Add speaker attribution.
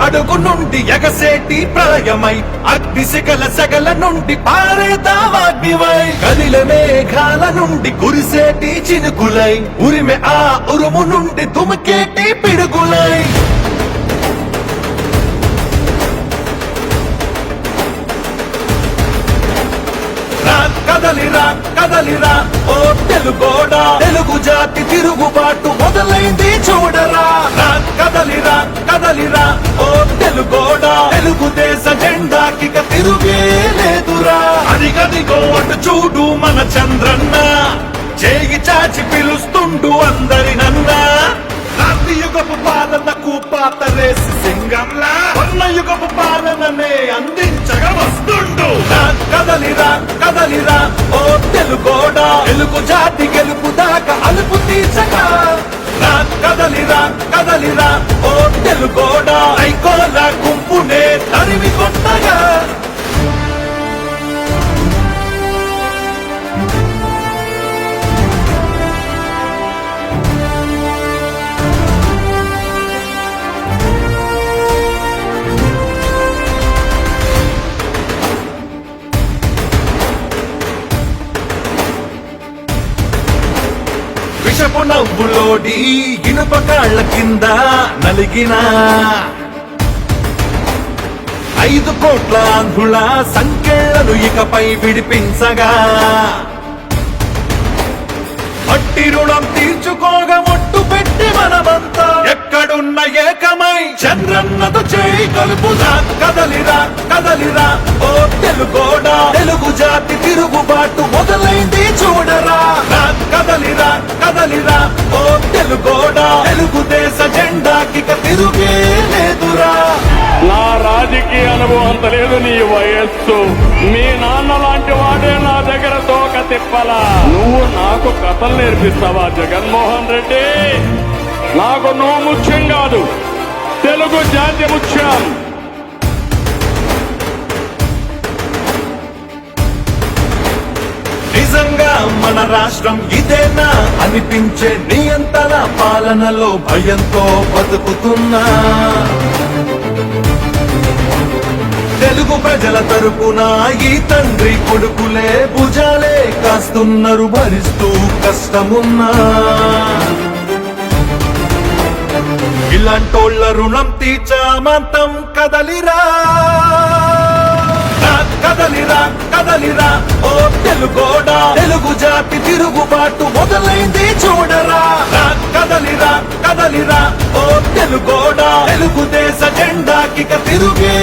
Speaker 1: అడుగు నుండి ఎగసేటి ప్రళయమై అగ్నిశిఖల సగల నుండి పారేదావాగ్నివై కదిల మేఘాల నుండి కురిసేటి చినుకులై ఉరిమె ఆ ఉరుము నుండి తుమికేటి పిడుగులై కదలిరా కదలిరా ఓ తెలుగోడా తెలుగు జాతి తిరుగుబాటు మొదలైంది చూడరా కదలిరా కదలిరా ఓ తెలుగోడా తెలుగుదేశ జెండాకి తిరుగే లేదురా అదిగదిగో అటు చూడు మన చంద్రన్న చేయి చాచి పిలుస్తుండు అందరినన్నా యుగపు పాలనకు పాతరేసి సింగంలా యుగపు పాలననే అందించగా వస్తుండు కదలిరా కదలిరా ఓ తెలుగోడా తెలుగు జాతి గెలుపు దాకా అలుపు తీర్చగా కదలిరా కదలిరా ఓ తెలుగోడా ఐకోల గుంపునే తరిమి కొట్టగా విషపు నవ్వులోడి ఇనుప కాళ్ల కింద నలిగిన 5 కోట్ల ఆంధ్రుల సంకెళ్లను ఇకపై విడిపించగా మట్టి రుణం తీర్చుకోగా ఒట్టు పెట్టి మనమంతా ఎక్కడున్న ఏకమై చంద్రన్నతో చేయి కలుపుదా కదలిరా కదలిరా ఓ తెలుగోడా తెలుగు జాతి తిరుగుబాటు మొదలైంది చూడరా కదలిరా కదలిరా ఓ తెలుగోడా తెలుగుదేశ జెండాకి తిరుగే లేదురా
Speaker 2: నా రాజకీయ అనుభవం అంత లేదు నీ వయస్సు మీ నాన్న లాంటి వాడే నా దగ్గర తోక తిప్పలా నువ్వు నాకు కథలు నేర్పిస్తావా జగన్మోహన్ రెడ్డి నాకు నువ్వు ముఖ్యం కాదు తెలుగు జాతి ముఖ్యం
Speaker 1: నిజంగా మన రాష్ట్రం ఇదేనా అనిపించే నియంత్రణ పాలనలో భయంతో బతుకుతున్నా తెలుగు ప్రజల తరపున ఈ తండ్రి కొడుకులే భుజాలే కాస్తున్నారు భరిస్తూ కష్టమున్నా ఇలాంటోళ్ళ రుణం తీర్చామంతం కదలిరా కదలిరా కదలిరా ఓ తెలుగోడా తెలుగు జాతి తిరుగుబాటు మొదలైంది చూడరా కదలిరా కదలిరా ఓ తెలుగోడా తెలుగుదేశ జెండాకి తిరుగే